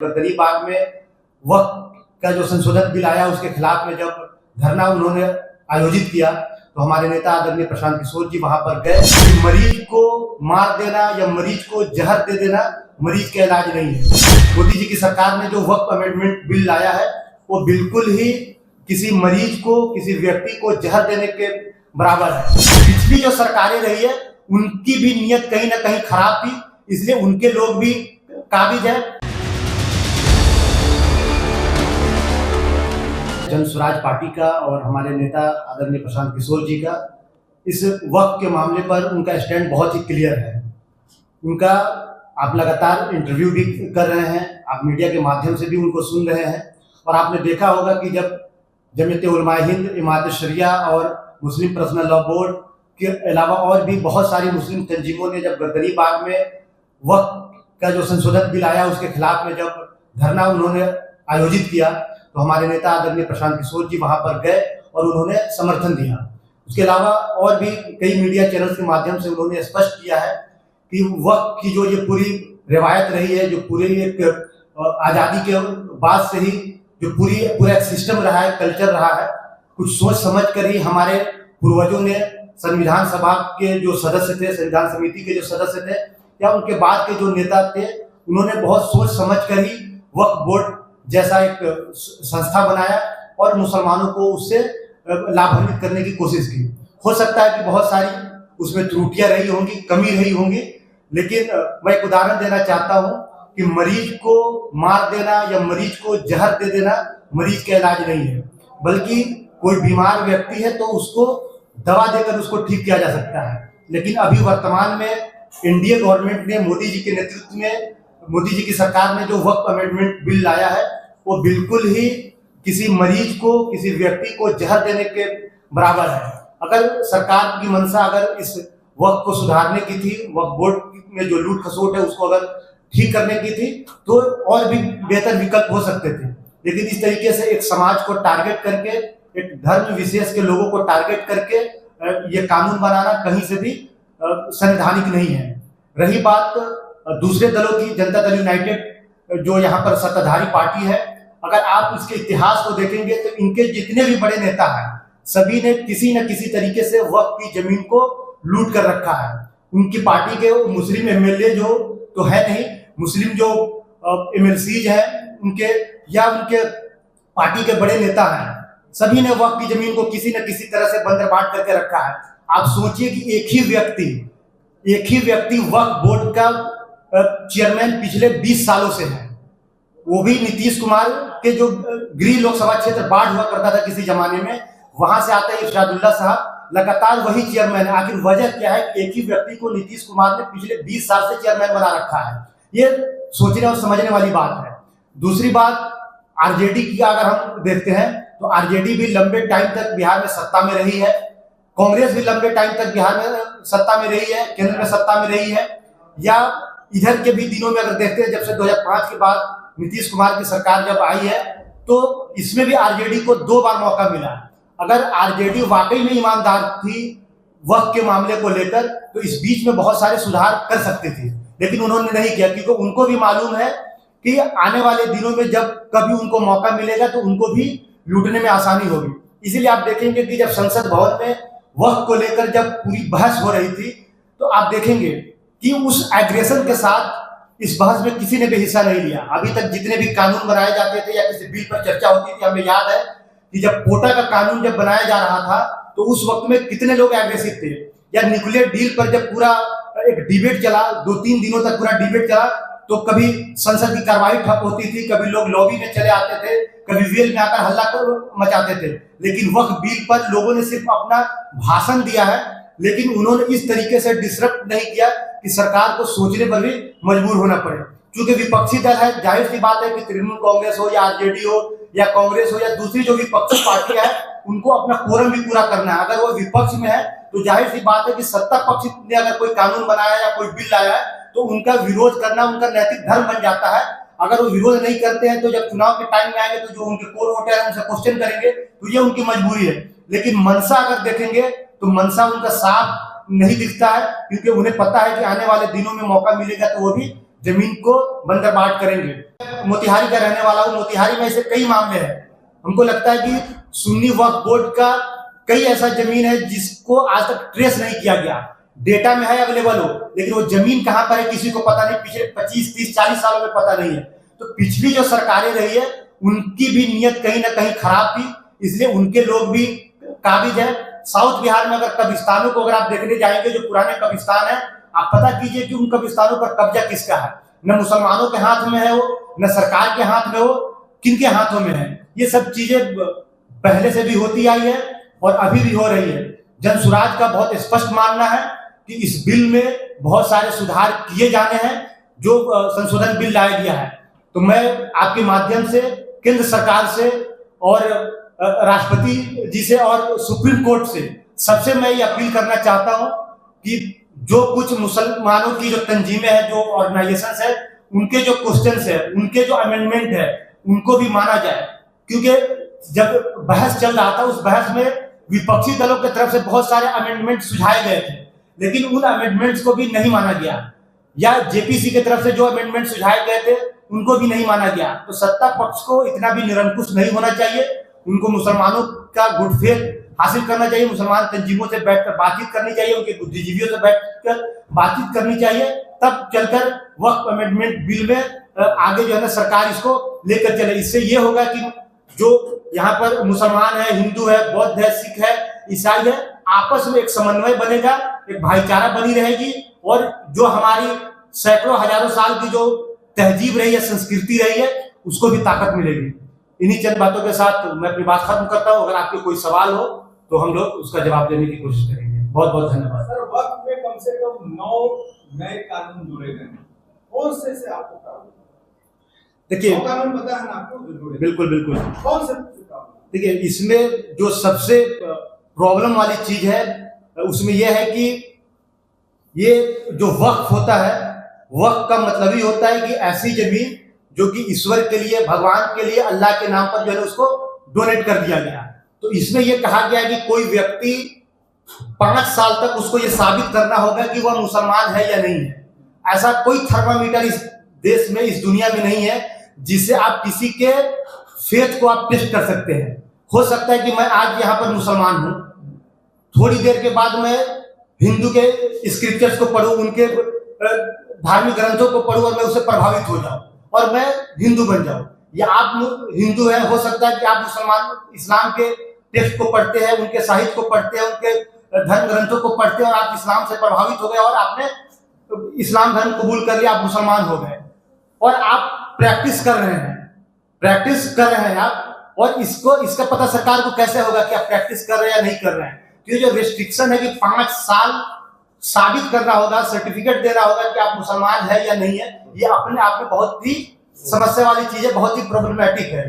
गदरी बाग में वक्फ का जो संशोधन बिल आया उसके खिलाफ में जब धरना उन्होंने आयोजित किया तो हमारे नेता आदरणीय प्रशांत किशोर जी वहां पर गए। मरीज को मार देना या मरीज को जहर दे देना मरीज का इलाज नहीं है। मोदी जी की सरकार ने जो वक्फ अमेंडमेंट बिल लाया है वो बिल्कुल ही किसी मरीज को, किसी व्यक्ति को जहर देने के बराबर है। पिछली जो सरकारें रही है उनकी भी नीयत कहीं ना कहीं खराब थी, इसलिए उनके लोग भी काबिज है। जन स्वराज पार्टी का और हमारे नेता आदरणीय प्रशांत किशोर जी का इस वक्फ के मामले पर उनका स्टैंड बहुत ही क्लियर है। उनका आप लगातार इंटरव्यू भी कर रहे हैं, आप मीडिया के माध्यम से भी उनको सुन रहे हैं और आपने देखा होगा कि जब जमीयत उलमा हिंद, इमारत शरिया और मुस्लिम पर्सनल लॉ बोर्ड के अलावा और भी बहुत सारी मुस्लिम तंजीमों ने जब गदरी बाग में वक्फ का जो संशोधन बिल आया उसके खिलाफ में जब धरना उन्होंने आयोजित किया तो हमारे नेता आदरणीय प्रशांत किशोर जी वहां पर गए और उन्होंने समर्थन दिया। उसके अलावा और भी कई मीडिया चैनल्स के माध्यम से उन्होंने स्पष्ट किया है कि वक्फ की जो ये पूरी रिवायत रही है, जो पूरी एक आज़ादी के बाद से ही जो पूरा एक सिस्टम रहा है, कल्चर रहा है, कुछ सोच समझ कर ही हमारे पूर्वजों ने संविधान सभा के जो सदस्य थे, संविधान समिति के जो सदस्य थे या उनके बाद के जो नेता थे, उन्होंने बहुत सोच समझ कर ही वक्फ बोर्ड जैसा एक संस्था बनाया और मुसलमानों को उससे लाभान्वित करने की कोशिश की। हो सकता है कि बहुत सारी उसमें त्रुटियां रही होंगी, कमी रही होंगी, लेकिन मैं एक उदाहरण देना चाहता हूं कि मरीज को मार देना या मरीज को जहर दे देना मरीज का इलाज नहीं है, बल्कि कोई बीमार व्यक्ति है तो उसको दवा देकर उसको ठीक किया जा सकता है। लेकिन अभी वर्तमान में इंडिया गवर्नमेंट ने, मोदी जी के नेतृत्व में, मोदी जी की सरकार ने जो वक्फ अमेंडमेंट बिल लाया है वो बिल्कुल ही किसी मरीज को, किसी व्यक्ति को जहर देने के बराबर है। अगर सरकार की मंशा अगर इस वक्फ को सुधारने की थी, वक्फ बोर्ड में जो लूट खसोट है उसको अगर ठीक करने की थी तो और भी बेहतर विकल्प हो सकते थे। लेकिन इस तरीके से एक समाज को टारगेट करके, एक धर्म विशेष के लोगों को टारगेट करके ये कानून बनाना कहीं से भी संवैधानिक नहीं है। रही बात दूसरे दलों की, जनता दल यूनाइटेड जो यहाँ पर सत्ताधारी पार्टी है, अगर आप इसके इतिहास को देखेंगे तो इनके जितने भी बड़े नेता हैं सभी ने किसी न किसी तरीके से वक्फ की जमीन को लूट कर रखा है। उनकी पार्टी के मुस्लिम एमएलए जो तो है नहीं, मुस्लिम जो एमएलसीज हैं उनके या उनके पार्टी के बड़े नेता हैं, सभी ने वक्फ की जमीन को किसी न किसी तरह से बंदरबाट करके रखा है। आप सोचिए कि एक ही व्यक्ति वक्फ बोर्ड का चेयरमैन पिछले 20 सालों से है, वो भी नीतीश कुमार के जो गृह लोकसभा क्षेत्र बाढ़ हुआ करता था किसी जमाने में, वहां से आते इरशादुल्ला साहब लगातार वही चेयरमैन है। आखिर वजह क्या है? एक ही व्यक्ति को नीतीश कुमार ने पिछले 20 साल से चेयरमैन बना रखा है। ये सोचने और समझने वाली बात है। दूसरी बात, आरजेडी की अगर हम देखते हैं तो आरजेडी भी लंबे टाइम तक बिहार में सत्ता में रही है, कांग्रेस भी लंबे टाइम तक बिहार में सत्ता में रही है, केंद्र में सत्ता में रही है। या इधर के भी दिनों में अगर देखते हैं, जब से 2005 के बाद नीतीश कुमार की सरकार जब आई है तो इसमें भी आरजेडी को 2 बार मौका मिला। अगर आरजेडी वाकई में ईमानदार थी वक्फ के मामले को लेकर तो इस बीच में बहुत सारे सुधार कर सकते थे, लेकिन उन्होंने नहीं किया, क्योंकि उनको भी मालूम है कि आने वाले दिनों में जब कभी उनको मौका मिलेगा तो उनको भी लूटने में आसानी होगी। इसीलिए आप देखेंगे कि जब संसद भवन में वक्फ को लेकर जब पूरी बहस हो रही थी तो आप देखेंगे कि उस एग्रेशन के साथ इस बहस में किसी ने भी हिस्सा नहीं लिया। अभी तक जितने भी कानून बनाए जाते थे या किसी बिल पर चर्चा होती थी, हमें याद है कि जब कोटा का कानून जब बनाया जा रहा था तो उस वक्त में कितने लोग एग्रेसिव थे, या न्यूक्लियर डील पर जब पूरा एक डिबेट चला, 2-3 दिनों तक पूरा डिबेट चला, तो कभी संसद की कार्रवाई ठप होती थी, कभी लोग लॉबी में चले आते थे, कभी वेल में आकर हल्ला मचाते थे। लेकिन वक्फ बिल पर लोगों ने सिर्फ अपना भाषण दिया है, लेकिन उन्होंने इस तरीके से डिसरप्ट नहीं किया कि सरकार को सोचने पर भी मजबूर होना पड़े। क्योंकि विपक्षी दल है, जाहिर सी बात है कि तृणमूल कांग्रेस हो या आरजेडी हो या कांग्रेस हो या दूसरी जो विपक्षी पार्टियां है, उनको अपना कोरम भी पूरा करना है। अगर वो विपक्ष में है तो जाहिर सी बात है कि सत्ता पक्ष ने अगर कोई कानून बनाया या कोई बिल लाया है तो उनका विरोध करना उनका नैतिक धर्म बन जाता है। अगर वो विरोध नहीं करते हैं तो जब चुनाव के टाइम में आएंगे तो जो उनके कोर वोटर है उनसे क्वेश्चन करेंगे, तो ये उनकी मजबूरी है। लेकिन मनसा अगर देखेंगे तो मनसा उनका साफ नहीं दिखता है, क्योंकि उन्हें पता है कि आने वाले दिनों में मौका मिलेगा तो वो भी जमीन को बंदरबाट करेंगे। मोतिहारी का रहने वाला हूँ, मोतिहारी में ऐसे कई मामले हैं। हमको लगता है कि सुन्नी वक्फ बोर्ड का कई ऐसा जमीन है जिसको आज तक ट्रेस नहीं किया गया। डेटा में है अवेलेबल हो, लेकिन वो जमीन कहाँ पर है किसी को पता नहीं, पिछले 25, 30, 40 सालों में पता नहीं है। तो पिछली जो सरकारें रही है उनकी भी नीयत कहीं ना कहीं खराब थी, इसलिए उनके लोग भी काबिज है। साउथ बिहार में अगर कब्रिस्तानों को अगर आप देखने जाएंगे, जो पुराने कब्रिस्तान है, आप पता कीजिए कि उन कब्रिस्तानों पर कब्जा किसका है। न मुसलमानों के हाथ में है वो, न सरकार के हाथ में हो, किनके हाथों में है। ये सब चीजें पहले से भी होती आई है और अभी भी हो रही है। जनसुराज का बहुत स्पष्ट मानना है कि इस बिल में बहुत सारे सुधार किए जाने हैं, जो संशोधन बिल लाया गया है। तो मैं आपके माध्यम से केंद्र सरकार से और राष्ट्रपति जी से और सुप्रीम कोर्ट से सबसे मैं ये अपील करना चाहता हूं कि जो कुछ मुसलमानों की जो तंजीमें हैं, जो ऑर्गेनाइजेशन है, उनके जो क्वेश्चंस है, उनके जो अमेंडमेंट है, उनको भी माना जाए। क्योंकि जब बहस चल रहा था, उस बहस में विपक्षी दलों की तरफ से बहुत सारे अमेंडमेंट सुझाए गए थे, लेकिन उन अमेंडमेंट्स को भी नहीं माना गया, या जेपीसी की तरफ से जो अमेंडमेंट सुझाए गए थे उनको भी नहीं माना गया। तो सत्ता पक्ष को इतना भी निरंकुश नहीं होना चाहिए, उनको मुसलमानों का गुड फेथ हासिल करना चाहिए, मुसलमान तंजीमों से बैठकर बातचीत करनी चाहिए, उनके बुद्धिजीवियों से बैठकर बातचीत करनी चाहिए, तब चलकर वक्फ अमेंडमेंट बिल में आगे जो है ना सरकार इसको लेकर चले। इससे ये होगा कि जो यहाँ पर मुसलमान है, हिंदू है, बौद्ध है, सिख है, ईसाई है, आपस में एक समन्वय बनेगा, एक भाईचारा बनी रहेगी, और जो हमारी सैकड़ों हजारों साल की जो तहजीब रही है, संस्कृति रही है, उसको भी ताकत मिलेगी। इन्हीं चंद बातों के साथ मैं अपनी बात खत्म करता हूँ। अगर आपके कोई सवाल हो तो हम लोग उसका जवाब देने की कोशिश करेंगे। बहुत बहुत धन्यवाद। सर, वक्त में कम से कम 9 नए कानून जोड़े गए हैं, कौन से आपको कानून? देखिए, कानून पता है ना आपको जो जोड़े? बिल्कुल बिल्कुल। कौन से? देखिए, इसमें जो सबसे प्रॉब्लम वाली चीज है उसमें यह है कि ये जो वक्फ होता है, वक्फ का मतलब ही होता है कि ऐसी जमीन जो कि ईश्वर के लिए, भगवान के लिए, अल्लाह के नाम पर जो है उसको डोनेट कर दिया गया। तो इसमें यह कहा गया कि कोई व्यक्ति 5 साल तक उसको ये साबित करना होगा कि वह मुसलमान है या नहीं है। ऐसा कोई थर्मामीटर इस देश में, इस दुनिया में नहीं है जिससे आप किसी के फेथ को आप टेस्ट कर सकते हैं। हो सकता है कि मैं आज यहाँ पर मुसलमान हूं, थोड़ी देर के बाद मैं हिंदू के स्क्रिप्चर्स को पढ़ूं, उनके धार्मिक ग्रंथों को पढ़ूं और मैं उससे प्रभावित हो जाऊं और मैं हिंदू बन जाऊं। या आप हिंदू हैं, हो सकता है कि आप मुसलमान इस्लाम के टेक्स्ट को पढ़ते हैं, उनके साहित्य को पढ़ते हैं, उनके धर्म ग्रंथों को पढ़ते हैं और आप इस्लाम से प्रभावित हो गए और आपने इस्लाम धर्म कबूल कर लिया, आप मुसलमान हो गए और आप प्रैक्टिस कर रहे हैं आप। और इसका पता सरकार को कैसे होगा कि आप प्रैक्टिस कर रहे हैं या नहीं कर रहे हैं? तो जो रिस्ट्रिक्शन है कि 5 साल साबित करना होगा, सर्टिफिकेट देना होगा कि आप मुसलमान है या नहीं है, ये अपने आप में बहुत ही समस्या वाली चीज है, बहुत ही प्रॉब्लमैटिक है।